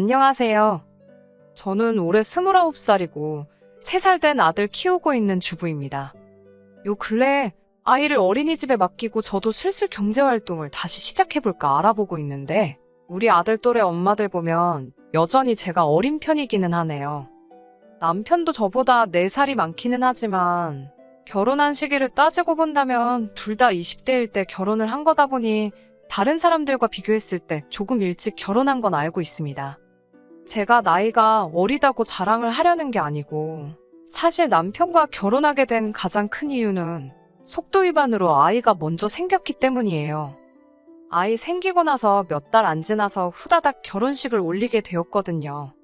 안녕하세요. 저는 올해 29살이고 3살 된 아들 키우고 있는 주부입니다. 요 근래 아이를 어린이집에 맡기고 저도 슬슬 경제활동을 다시 시작해볼까 알아보고 있는데 우리 아들 또래 엄마들 보면 여전히 제가 어린 편이기는 하네요. 남편도 저보다 4살이 많기는 하지만 결혼한 시기를 따지고 본다면 둘 다 20대일 때 결혼을 한 거다 보니 다른 사람들과 비교했을 때 조금 일찍 결혼한 건 알고 있습니다. 제가 나이가 어리다고 자랑을 하려는 게 아니고 사실 남편과 결혼하게 된 가장 큰 이유는 속도 위반으로 아이가 먼저 생겼기 때문이에요. 아이 생기고 나서 몇 달 안 지나서 후다닥 결혼식을 올리게 되었거든요.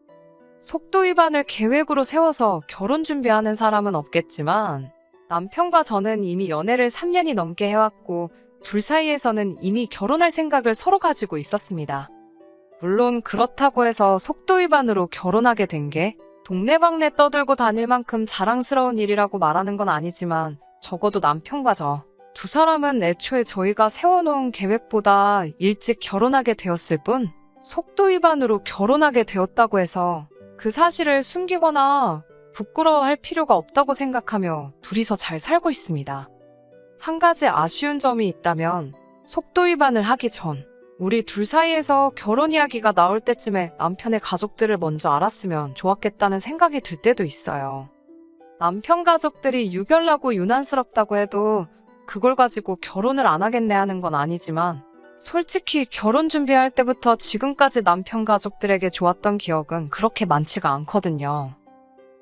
속도 위반을 계획으로 세워서 결혼 준비하는 사람은 없겠지만 남편과 저는 이미 연애를 3년이 넘게 해왔고 둘 사이에서는 이미 결혼할 생각을 서로 가지고 있었습니다. 물론 그렇다고 해서 속도 위반으로 결혼하게 된 게 동네방네 떠들고 다닐 만큼 자랑스러운 일이라고 말하는 건 아니지만 적어도 남편과 저 두 사람은 애초에 저희가 세워놓은 계획보다 일찍 결혼하게 되었을 뿐 속도 위반으로 결혼하게 되었다고 해서 그 사실을 숨기거나 부끄러워할 필요가 없다고 생각하며 둘이서 잘 살고 있습니다. 한 가지 아쉬운 점이 있다면 속도 위반을 하기 전 우리 둘 사이에서 결혼 이야기가 나올 때쯤에 남편의 가족들을 먼저 알았으면 좋았겠다는 생각이 들 때도 있어요. 남편 가족들이 유별나고 유난스럽다고 해도 그걸 가지고 결혼을 안 하겠네 하는 건 아니지만 솔직히 결혼 준비할 때부터 지금까지 남편 가족들에게 좋았던 기억은 그렇게 많지가 않거든요.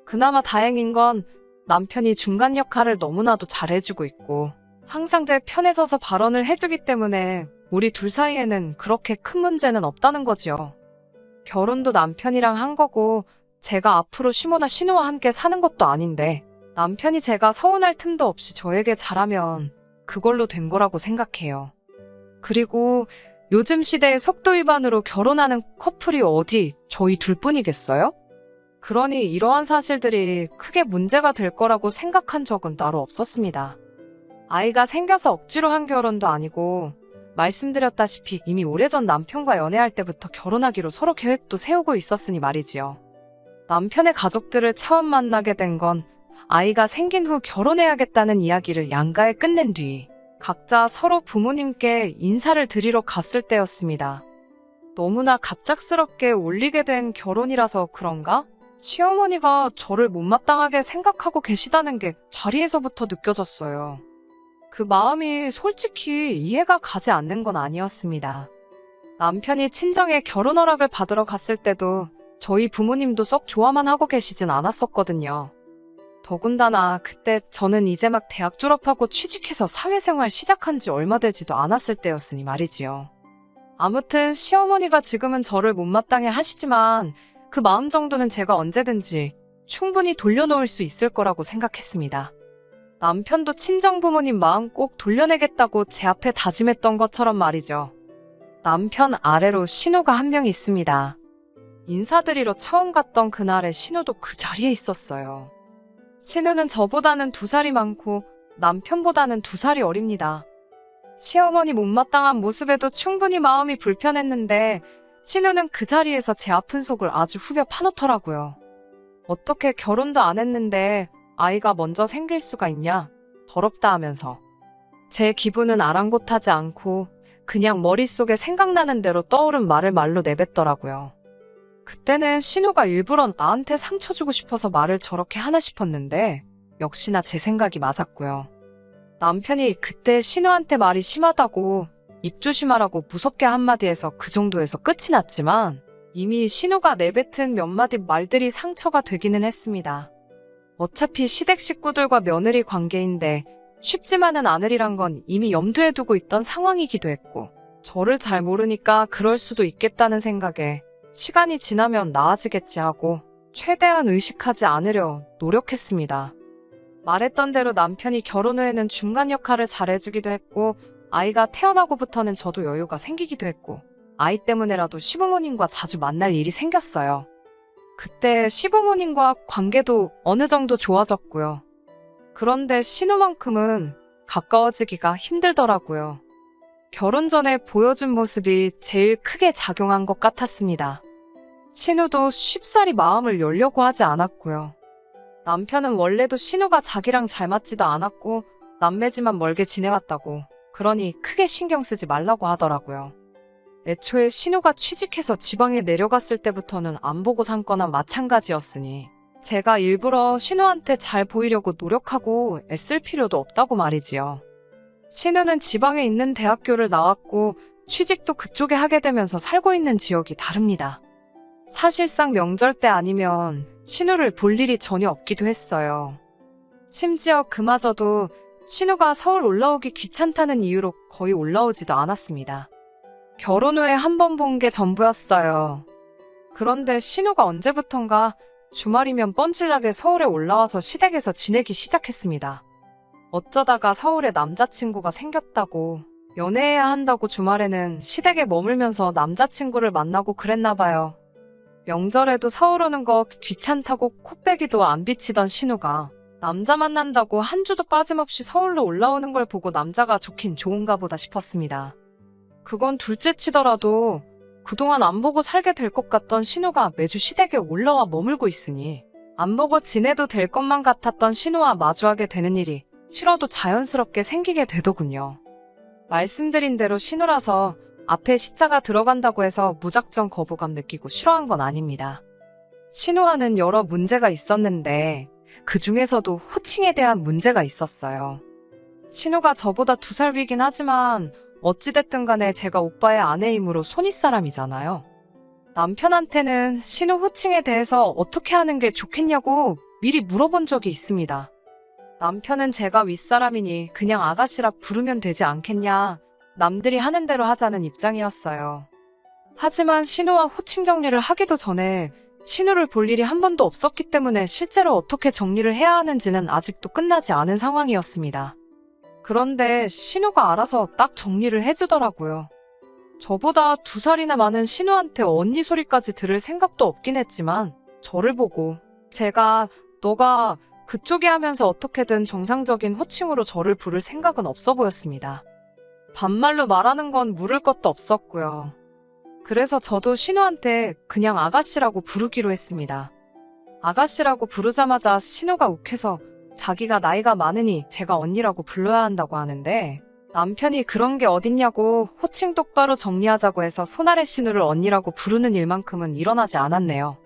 그나마 다행인 건 남편이 중간 역할을 너무나도 잘해주고 있고 항상 제 편에 서서 발언을 해주기 때문에 우리 둘 사이에는 그렇게 큰 문제는 없다는 거지요. 결혼도 남편이랑 한 거고 제가 앞으로 시모와 함께 사는 것도 아닌데 남편이 제가 서운할 틈도 없이 저에게 잘하면 그걸로 된 거라고 생각해요. 그리고 요즘 시대에 속도 위반으로 결혼하는 커플이 어디 저희 둘뿐이겠어요? 그러니 이러한 사실들이 크게 문제가 될 거라고 생각한 적은 따로 없었습니다. 아이가 생겨서 억지로 한 결혼도 아니고 말씀드렸다시피 이미 오래전 남편과 연애할 때부터 결혼하기로 서로 계획도 세우고 있었으니 말이지요. 남편의 가족들을 처음 만나게 된 건 아이가 생긴 후 결혼해야겠다는 이야기를 양가에 끝낸 뒤 각자 서로 부모님께 인사를 드리러 갔을 때였습니다. 너무나 갑작스럽게 올리게 된 결혼이라서 그런가? 시어머니가 저를 못마땅하게 생각하고 계시다는 게 자리에서부터 느껴졌어요. 그 마음이 솔직히 이해가 가지 않는 건 아니었습니다. 남편이 친정에 결혼 허락을 받으러 갔을 때도 저희 부모님도 썩 좋아만 하고 계시진 않았었거든요. 더군다나 그때 저는 이제 막 대학 졸업하고 취직해서 사회생활 시작한 지 얼마 되지도 않았을 때였으니 말이지요. 아무튼 시어머니가 지금은 저를 못마땅해 하시지만 그 마음 정도는 제가 언제든지 충분히 돌려놓을 수 있을 거라고 생각했습니다. 남편도 친정부모님 마음 꼭 돌려내겠다고 제 앞에 다짐했던 것처럼 말이죠. 남편 아래로 신우가 한 명 있습니다. 인사드리러 처음 갔던 그날에 신우도 그 자리에 있었어요. 신우는 저보다는 2살이 많고 남편보다는 2살이 어립니다. 시어머니 못마땅한 모습에도 충분히 마음이 불편했는데 신우는 그 자리에서 제 아픈 속을 아주 후벼 파놓더라고요. 어떻게 결혼도 안 했는데 아이가 먼저 생길 수가 있냐? 더럽다 하면서. 제 기분은 아랑곳하지 않고 그냥 머릿속에 생각나는 대로 떠오른 말을 말로 내뱉더라고요. 그때는 신우가 일부러 나한테 상처 주고 싶어서 말을 저렇게 하나 싶었는데 역시나 제 생각이 맞았고요. 남편이 그때 신우한테 말이 심하다고 입 조심하라고 무섭게 한마디 해서 그 정도에서 끝이 났지만 이미 신우가 내뱉은 몇 마디 말들이 상처가 되기는 했습니다. 어차피 시댁 식구들과 며느리 관계인데 쉽지만은 않으리란 건 이미 염두에 두고 있던 상황이기도 했고 저를 잘 모르니까 그럴 수도 있겠다는 생각에 시간이 지나면 나아지겠지 하고 최대한 의식하지 않으려 노력했습니다. 말했던 대로 남편이 결혼 후에는 중간 역할을 잘해주기도 했고 아이가 태어나고부터는 저도 여유가 생기기도 했고 아이 때문에라도 시부모님과 자주 만날 일이 생겼어요. 그때 시부모님과 관계도 어느 정도 좋아졌고요. 그런데 신우만큼은 가까워지기가 힘들더라고요. 결혼 전에 보여준 모습이 제일 크게 작용한 것 같았습니다. 신우도 쉽사리 마음을 열려고 하지 않았고요. 남편은 원래도 신우가 자기랑 잘 맞지도 않았고 남매지만 멀게 지내왔다고, 그러니 크게 신경 쓰지 말라고 하더라고요. 애초에 신우가 취직해서 지방에 내려갔을 때부터는 안 보고 산 거나 마찬가지였으니 제가 일부러 신우한테 잘 보이려고 노력하고 애쓸 필요도 없다고 말이지요. 신우는 지방에 있는 대학교를 나왔고 취직도 그쪽에 하게 되면서 살고 있는 지역이 다릅니다. 사실상 명절 때 아니면 신우를 볼 일이 전혀 없기도 했어요. 심지어 그마저도 신우가 서울 올라오기 귀찮다는 이유로 거의 올라오지도 않았습니다. 결혼 후에 한 번 본 게 전부였어요. 그런데 신우가 언제부턴가 주말이면 뻔질나게 서울에 올라와서 시댁에서 지내기 시작했습니다. 어쩌다가 서울에 남자친구가 생겼다고, 연애해야 한다고 주말에는 시댁에 머물면서 남자친구를 만나고 그랬나 봐요. 명절에도 서울 오는 거 귀찮다고 코빼기도 안 비치던 신우가 남자 만난다고 한 주도 빠짐없이 서울로 올라오는 걸 보고 남자가 좋긴 좋은가 보다 싶었습니다. 그건 둘째 치더라도 그동안 안 보고 살게 될 것 같던 신우가 매주 시댁에 올라와 머물고 있으니 안 보고 지내도 될 것만 같았던 신우와 마주하게 되는 일이 싫어도 자연스럽게 생기게 되더군요. 말씀드린 대로 신우라서 앞에 시자가 들어간다고 해서 무작정 거부감 느끼고 싫어한 건 아닙니다. 신우와는 여러 문제가 있었는데 그 중에서도 호칭에 대한 문제가 있었어요. 신우가 저보다 2살 위긴 하지만 어찌됐든 간에 제가 오빠의 아내이므로 손윗사람이잖아요. 남편한테는 신우 호칭에 대해서 어떻게 하는 게 좋겠냐고 미리 물어본 적이 있습니다. 남편은 제가 윗사람이니 그냥 아가씨라 부르면 되지 않겠냐, 남들이 하는 대로 하자는 입장이었어요. 하지만 신우와 호칭 정리를 하기도 전에 신우를 볼 일이 한 번도 없었기 때문에 실제로 어떻게 정리를 해야 하는지는 아직도 끝나지 않은 상황이었습니다. 그런데 신우가 알아서 딱 정리를 해주더라고요. 저보다 2살이나 많은 신우한테 언니 소리까지 들을 생각도 없긴 했지만 저를 보고 제가 너가 그쪽이 하면서 어떻게든 정상적인 호칭으로 저를 부를 생각은 없어 보였습니다. 반말로 말하는 건 물을 것도 없었고요. 그래서 저도 신우한테 그냥 아가씨라고 부르기로 했습니다. 아가씨라고 부르자마자 신우가 욱해서 자기가 나이가 많으니 제가 언니라고 불러야 한다고 하는데 남편이 그런 게 어딨냐고 호칭 똑바로 정리하자고 해서 손아래 신우를 언니라고 부르는 일만큼은 일어나지 않았네요.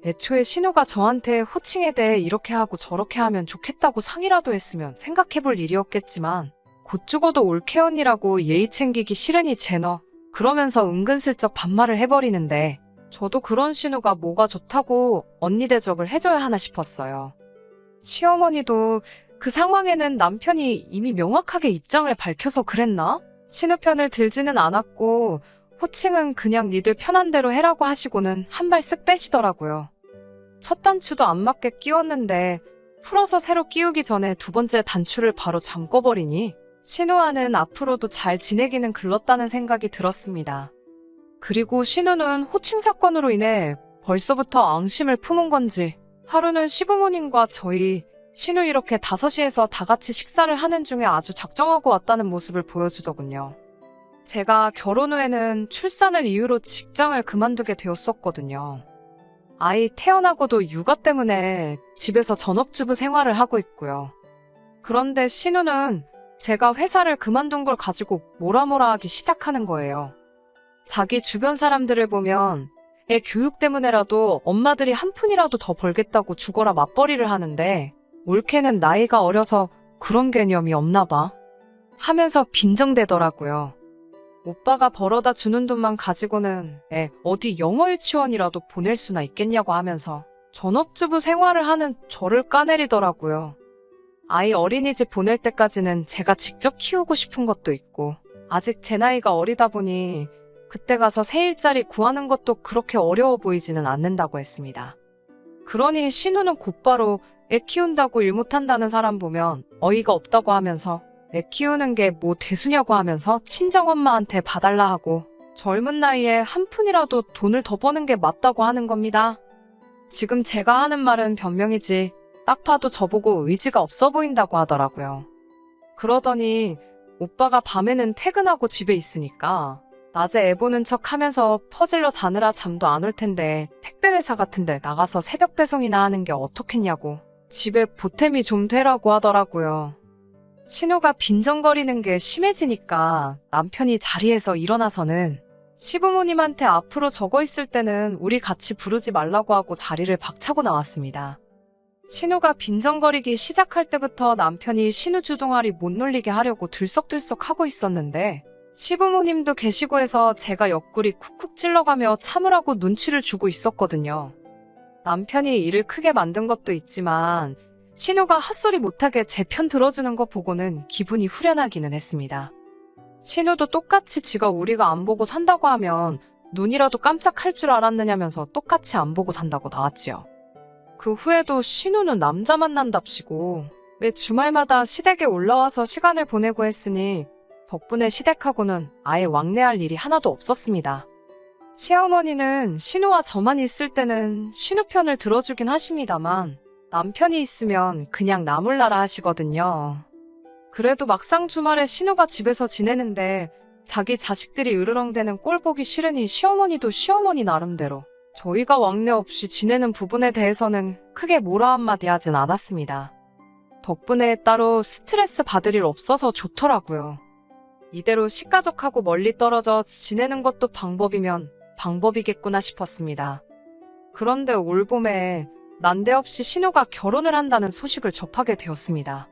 애초에 신우가 저한테 호칭에 대해 이렇게 하고 저렇게 하면 좋겠다고 상의라도 했으면 생각해볼 일이었겠지만 곧 죽어도 올케 언니라고 예의 챙기기 싫으니 제너 그러면서 은근슬쩍 반말을 해버리는데 저도 그런 신우가 뭐가 좋다고 언니 대접을 해줘야 하나 싶었어요. 시어머니도 그 상황에는 남편이 이미 명확하게 입장을 밝혀서 그랬나? 신우 편을 들지는 않았고 호칭은 그냥 니들 편한 대로 해라고 하시고는 한 발 쓱 빼시더라고요. 첫 단추도 안 맞게 끼웠는데 풀어서 새로 끼우기 전에 2번째 단추를 바로 잠궈버리니 신우와는 앞으로도 잘 지내기는 글렀다는 생각이 들었습니다. 그리고 신우는 호칭 사건으로 인해 벌써부터 앙심을 품은 건지 하루는 시부모님과 저희 신우 이렇게 5시에서 다 같이 식사를 하는 중에 아주 작정하고 왔다는 모습을 보여주더군요. 제가 결혼 후에는 출산을 이유로 직장을 그만두게 되었었거든요. 아이 태어나고도 육아 때문에 집에서 전업주부 생활을 하고 있고요. 그런데 신우는 제가 회사를 그만둔 걸 가지고 뭐라 하기 시작하는 거예요. 자기 주변 사람들을 보면 애 교육 때문에라도 엄마들이 한 푼이라도 더 벌겠다고 죽어라 맞벌이를 하는데 올케는 나이가 어려서 그런 개념이 없나 봐 하면서 빈정대더라고요. 오빠가 벌어다 주는 돈만 가지고는 애 어디 영어 유치원이라도 보낼 수나 있겠냐고 하면서 전업주부 생활을 하는 저를 까내리더라고요. 아이 어린이집 보낼 때까지는 제가 직접 키우고 싶은 것도 있고 아직 제 나이가 어리다 보니 그때 가서 새 일자리 구하는 것도 그렇게 어려워 보이지는 않는다고 했습니다. 그러니 신우는 곧바로 애 키운다고 일 못한다는 사람 보면 어이가 없다고 하면서 애 키우는 게 뭐 대수냐고 하면서 친정엄마한테 봐달라 하고 젊은 나이에 한 푼이라도 돈을 더 버는 게 맞다고 하는 겁니다. 지금 제가 하는 말은 변명이지 딱 봐도 저보고 의지가 없어 보인다고 하더라고요. 그러더니 오빠가 밤에는 퇴근하고 집에 있으니까 낮에 애 보는 척 하면서 퍼질러 자느라 잠도 안 올 텐데 택배회사 같은데 나가서 새벽 배송이나 하는 게 어떻겠냐고 집에 보탬이 좀 되라고 하더라고요. 신우가 빈정거리는 게 심해지니까 남편이 자리에서 일어나서는 시부모님한테 앞으로 적어 있을 때는 우리 같이 부르지 말라고 하고 자리를 박차고 나왔습니다. 신우가 빈정거리기 시작할 때부터 남편이 신우 주둥아리 못 놀리게 하려고 들썩들썩 하고 있었는데 시부모님도 계시고 해서 제가 옆구리 쿡쿡 찔러가며 참으라고 눈치를 주고 있었거든요. 남편이 일을 크게 만든 것도 있지만 신우가 헛소리 못하게 제 편 들어주는 거 보고는 기분이 후련하기는 했습니다. 신우도 똑같이 지가 우리가 안 보고 산다고 하면 눈이라도 깜짝할 줄 알았느냐면서 똑같이 안 보고 산다고 나왔지요. 그 후에도 신우는 남자 만난답시고 매 주말마다 시댁에 올라와서 시간을 보내고 했으니 덕분에 시댁하고는 아예 왕래할 일이 하나도 없었습니다. 시어머니는 신우와 저만 있을 때는 신우 편을 들어주긴 하십니다만 남편이 있으면 그냥 나 몰라라 하시거든요. 그래도 막상 주말에 신우가 집에서 지내는데 자기 자식들이 으르렁대는 꼴 보기 싫으니 시어머니도 시어머니 나름대로 저희가 왕래 없이 지내는 부분에 대해서는 크게 뭐라 한마디 하진 않았습니다. 덕분에 따로 스트레스 받을 일 없어서 좋더라고요. 이대로 식가족하고 멀리 떨어져 지내는 것도 방법이면 방법이겠구나 싶었습니다. 그런데 올봄에 난데없이 신우가 결혼을 한다는 소식을 접하게 되었습니다.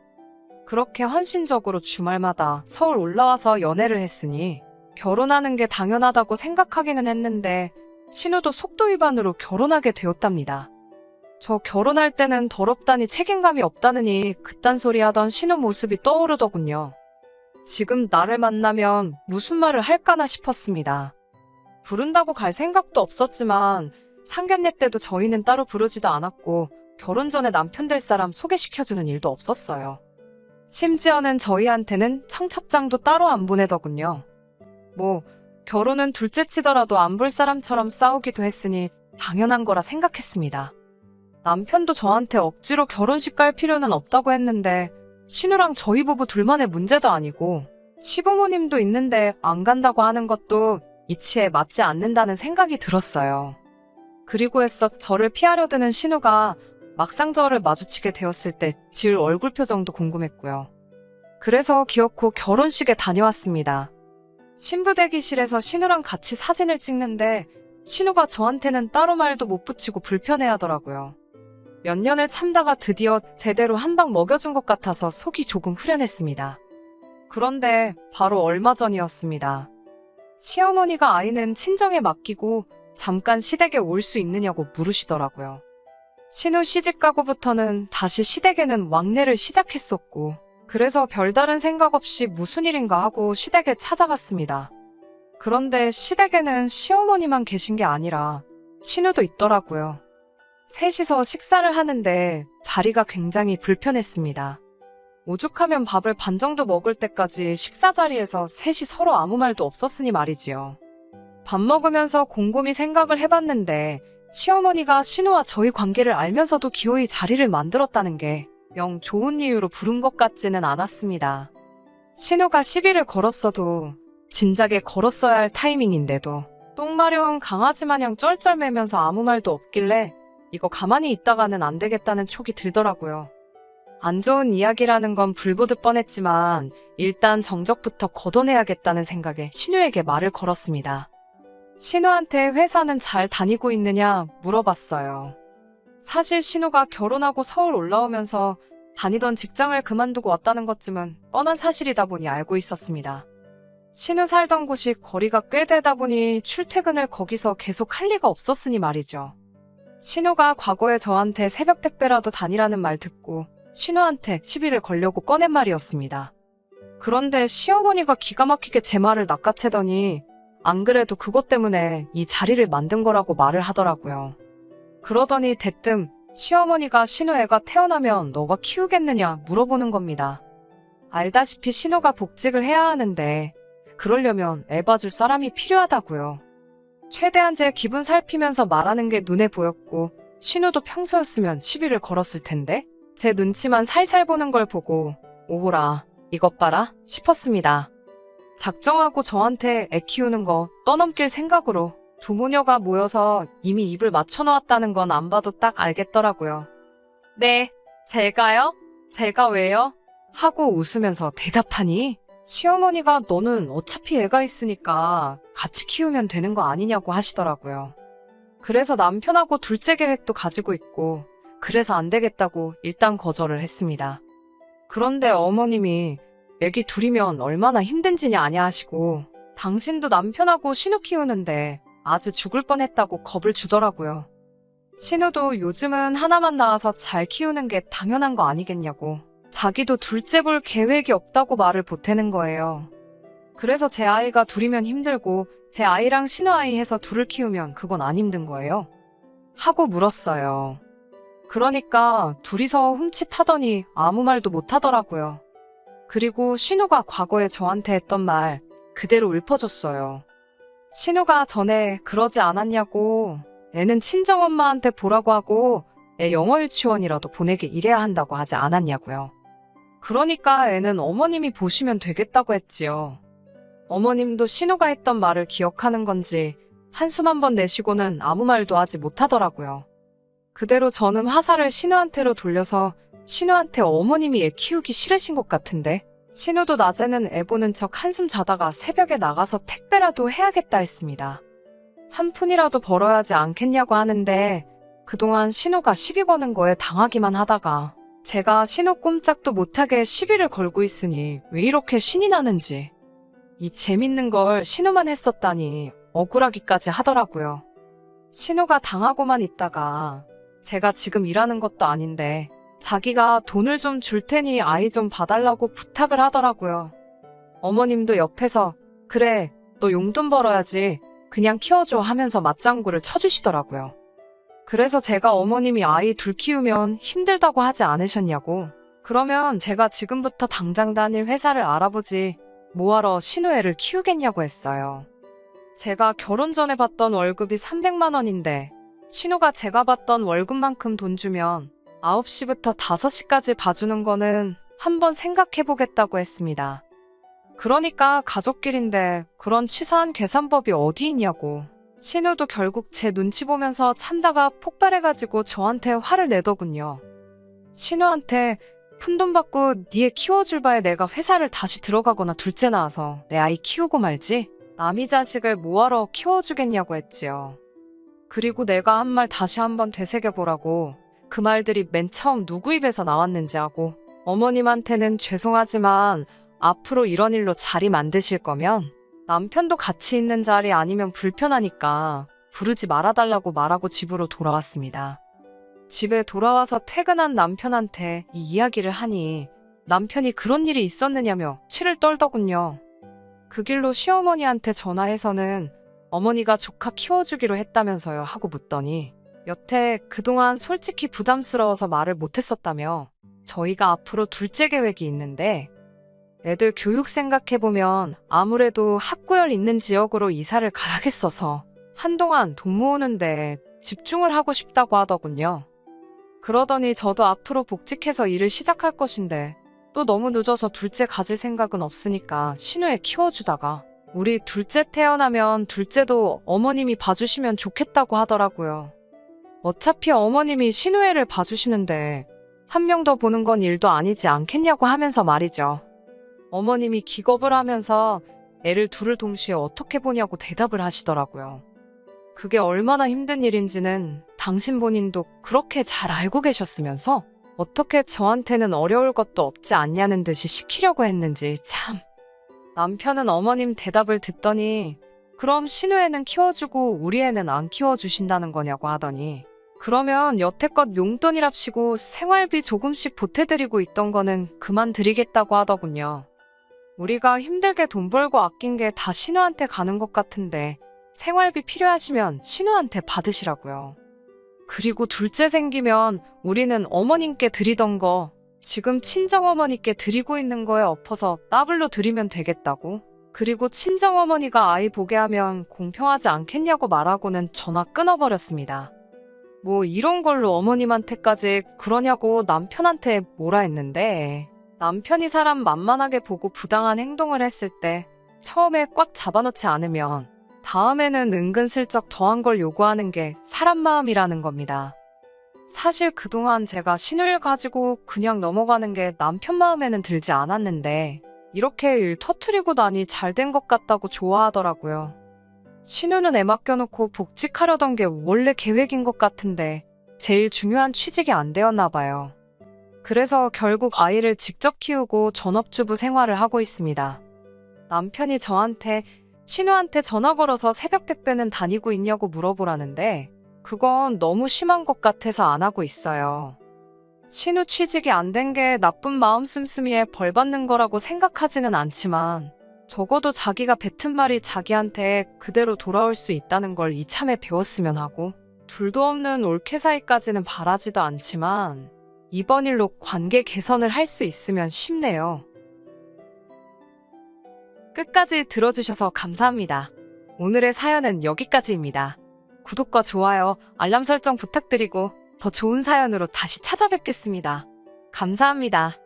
그렇게 헌신적으로 주말마다 서울 올라와서 연애를 했으니 결혼하는 게 당연하다고 생각하기는 했는데 신우도 속도 위반으로 결혼하게 되었답니다. 저 결혼할 때는 더럽다니 책임감이 없다느니 그딴 소리 하던 신우 모습이 떠오르더군요. 지금 나를 만나면 무슨 말을 할까나 싶었습니다. 부른다고 갈 생각도 없었지만 상견례 때도 저희는 따로 부르지도 않았고 결혼 전에 남편 될 사람 소개시켜주는 일도 없었어요. 심지어는 저희한테는 청첩장도 따로 안 보내더군요. 뭐 결혼은 둘째 치더라도 안 볼 사람처럼 싸우기도 했으니 당연한 거라 생각했습니다. 남편도 저한테 억지로 결혼식 갈 필요는 없다고 했는데 신우랑 저희 부부 둘만의 문제도 아니고 시부모님도 있는데 안 간다고 하는 것도 이치에 맞지 않는다는 생각이 들었어요. 그리고 해서 저를 피하려 드는 신우가 막상 저를 마주치게 되었을 때 지을 얼굴 표정도 궁금했고요. 그래서 기어코 결혼식에 다녀왔습니다. 신부 대기실에서 신우랑 같이 사진을 찍는데 신우가 저한테는 따로 말도 못 붙이고 불편해하더라고요. 몇 년을 참다가 드디어 제대로 한 방 먹여준 것 같아서 속이 조금 후련했습니다. 그런데 바로 얼마 전이었습니다. 시어머니가 아이는 친정에 맡기고 잠깐 시댁에 올 수 있느냐고 물으시더라고요. 신우 시집가고부터는 다시 시댁에는 왕래를 시작했었고 그래서 별다른 생각 없이 무슨 일인가 하고 시댁에 찾아갔습니다. 그런데 시댁에는 시어머니만 계신 게 아니라 신우도 있더라고요. 셋이서 식사를 하는데 자리가 굉장히 불편했습니다. 오죽하면 밥을 반 정도 먹을 때까지 식사 자리에서 셋이 서로 아무 말도 없었으니 말이지요. 밥 먹으면서 곰곰이 생각을 해봤는데 시어머니가 신우와 저희 관계를 알면서도 기어이 자리를 만들었다는 게 영 좋은 이유로 부른 것 같지는 않았습니다. 신우가 시비를 걸었어도 진작에 걸었어야 할 타이밍인데도 똥 마려운 강아지 마냥 쩔쩔매면서 아무 말도 없길래 이거 가만히 있다가는 안 되겠다는 촉이 들더라고요. 안 좋은 이야기라는 건 불보듯 뻔했지만 일단 정적부터 걷어내야겠다는 생각에 신우에게 말을 걸었습니다. 신우한테 회사는 잘 다니고 있느냐 물어봤어요. 사실 신우가 결혼하고 서울 올라오면서 다니던 직장을 그만두고 왔다는 것쯤은 뻔한 사실이다 보니 알고 있었습니다. 신우 살던 곳이 거리가 꽤 되다 보니 출퇴근을 거기서 계속 할 리가 없었으니 말이죠. 신우가 과거에 저한테 새벽 택배라도 다니라는 말 듣고 신우한테 시비를 걸려고 꺼낸 말이었습니다. 그런데 시어머니가 기가 막히게 제 말을 낚아채더니 안 그래도 그것 때문에 이 자리를 만든 거라고 말을 하더라고요. 그러더니 대뜸 시어머니가 신우 애가 태어나면 너가 키우겠느냐 물어보는 겁니다. 알다시피 신우가 복직을 해야 하는데 그러려면 애 봐줄 사람이 필요하다고요. 최대한 제 기분 살피면서 말하는 게 눈에 보였고 신우도 평소였으면 시비를 걸었을 텐데 제 눈치만 살살 보는 걸 보고 오호라 이것 봐라 싶었습니다. 작정하고 저한테 애 키우는 거 떠넘길 생각으로 두 모녀가 모여서 이미 입을 맞춰놓았다는 건 안 봐도 딱 알겠더라고요. 네, 제가요? 제가 왜요? 하고 웃으면서 대답하니 시어머니가 너는 어차피 애가 있으니까 같이 키우면 되는 거 아니냐고 하시더라고요. 그래서 남편하고 둘째 계획도 가지고 있고 그래서 안 되겠다고 일단 거절을 했습니다. 그런데 어머님이 애기 둘이면 얼마나 힘든지냐 아냐 하시고 당신도 남편하고 신우 키우는데 아주 죽을 뻔했다고 겁을 주더라고요. 신우도 요즘은 하나만 낳아서 잘 키우는 게 당연한 거 아니겠냐고 자기도 둘째 볼 계획이 없다고 말을 보태는 거예요. 그래서 제 아이가 둘이면 힘들고 제 아이랑 신우 아이 해서 둘을 키우면 그건 안 힘든 거예요? 하고 물었어요. 그러니까 둘이서 훔칫하더니 아무 말도 못 하더라고요. 그리고 신우가 과거에 저한테 했던 말 그대로 읊어줬어요. 신우가 전에 그러지 않았냐고 애는 친정엄마한테 보라고 하고 애 영어 유치원이라도 보내게 이래야 한다고 하지 않았냐고요. 그러니까 애는 어머님이 보시면 되겠다고 했지요. 어머님도 신우가 했던 말을 기억하는 건지 한숨 한 번 내쉬고는 아무 말도 하지 못하더라고요. 그대로 저는 화살을 신우한테로 돌려서 신우한테 어머님이 애 키우기 싫으신 것 같은데 신우도 낮에는 애 보는 척 한숨 자다가 새벽에 나가서 택배라도 해야겠다 했습니다. 한 푼이라도 벌어야 하지 않겠냐고 하는데 그동안 신우가 시비 거는 거에 당하기만 하다가 제가 신우 꼼짝도 못하게 시비를 걸고 있으니 왜 이렇게 신이 나는지 이 재밌는 걸 신우만 했었다니 억울하기까지 하더라고요. 신우가 당하고만 있다가 제가 지금 일하는 것도 아닌데 자기가 돈을 좀 줄 테니 아이 좀 봐달라고 부탁을 하더라고요. 어머님도 옆에서 그래 너 용돈 벌어야지 그냥 키워줘 하면서 맞장구를 쳐주시더라고요. 그래서 제가 어머님이 아이 둘 키우면 힘들다고 하지 않으셨냐고 그러면 제가 지금부터 당장 다닐 회사를 알아보지 뭐하러 신우 애를 키우겠냐고 했어요. 제가 결혼 전에 받던 월급이 300만 원인데 신우가 제가 받던 월급만큼 돈 주면 9시부터 5시까지 봐주는 거는 한번 생각해보겠다고 했습니다. 그러니까 가족끼린데 그런 치사한 계산법이 어디 있냐고. 신우도 결국 제 눈치 보면서 참다가 폭발해가지고 저한테 화를 내더군요. 신우한테 푼돈 받고 니애 키워줄 바에 내가 회사를 다시 들어가거나 둘째 낳아서 내 아이 키우고 말지 남이 자식을 뭐하러 키워주겠냐고 했지요. 그리고 내가 한 말 다시 한번 되새겨보라고 그 말들이 맨 처음 누구 입에서 나왔는지 하고 어머님한테는 죄송하지만 앞으로 이런 일로 자리 만드실 거면 남편도 같이 있는 자리 아니면 불편하니까 부르지 말아달라고 말하고 집으로 돌아왔습니다. 집에 돌아와서 퇴근한 남편한테 이 이야기를 하니 남편이 그런 일이 있었느냐며 치를 떨더군요. 그 길로 시어머니한테 전화해서는 어머니가 조카 키워주기로 했다면서요 하고 묻더니 여태 그동안 솔직히 부담스러워서 말을 못했었다며 저희가 앞으로 둘째 계획이 있는데 애들 교육 생각해보면 아무래도 학구열 있는 지역으로 이사를 가야겠어서 한동안 돈 모으는데 집중을 하고 싶다고 하더군요. 그러더니 저도 앞으로 복직해서 일을 시작할 것인데 또 너무 늦어서 둘째 가질 생각은 없으니까 신우애 키워주다가 우리 둘째 태어나면 둘째도 어머님이 봐주시면 좋겠다고 하더라고요. 어차피 어머님이 신우애를 봐주시는데 한 명 더 보는 건 일도 아니지 않겠냐고 하면서 말이죠. 어머님이 기겁을 하면서 애를 둘을 동시에 어떻게 보냐고 대답을 하시더라고요. 그게 얼마나 힘든 일인지는 당신 본인도 그렇게 잘 알고 계셨으면서 어떻게 저한테는 어려울 것도 없지 않냐는 듯이 시키려고 했는지 참. 남편은 어머님 대답을 듣더니 그럼 신우애는 키워주고 우리 애는 안 키워주신다는 거냐고 하더니 그러면 여태껏 용돈이랍시고 생활비 조금씩 보태드리고 있던 거는 그만 드리겠다고 하더군요. 우리가 힘들게 돈 벌고 아낀 게 다 신우한테 가는 것 같은데 생활비 필요하시면 신우한테 받으시라고요. 그리고 둘째 생기면 우리는 어머님께 드리던 거 지금 친정어머니께 드리고 있는 거에 엎어서 더블로 드리면 되겠다고. 그리고 친정어머니가 아이 보게 하면 공평하지 않겠냐고 말하고는 전화 끊어버렸습니다. 뭐 이런 걸로 어머님한테까지 그러냐고 남편한테 뭐라 했는데 남편이 사람 만만하게 보고 부당한 행동을 했을 때 처음에 꽉 잡아놓지 않으면 다음에는 은근슬쩍 더한 걸 요구하는 게 사람 마음이라는 겁니다. 사실 그동안 제가 신우를 가지고 그냥 넘어가는 게 남편 마음에는 들지 않았는데 이렇게 일 터트리고 나니 잘 된 것 같다고 좋아하더라고요. 신우는 애 맡겨놓고 복직하려던 게 원래 계획인 것 같은데 제일 중요한 취직이 안 되었나 봐요. 그래서 결국 아이를 직접 키우고 전업주부 생활을 하고 있습니다. 남편이 저한테 신우한테 전화 걸어서 새벽 택배는 다니고 있냐고 물어보라는데 그건 너무 심한 것 같아서 안 하고 있어요. 신우 취직이 안 된 게 나쁜 마음 씀씀이에 벌 받는 거라고 생각하지는 않지만 적어도 자기가 뱉은 말이 자기한테 그대로 돌아올 수 있다는 걸 이참에 배웠으면 하고 둘도 없는 올케 사이까지는 바라지도 않지만 이번 일로 관계 개선을 할 수 있으면 싶네요. 끝까지 들어주셔서 감사합니다. 오늘의 사연은 여기까지입니다. 구독과 좋아요, 알람 설정 부탁드리고 더 좋은 사연으로 다시 찾아뵙겠습니다. 감사합니다.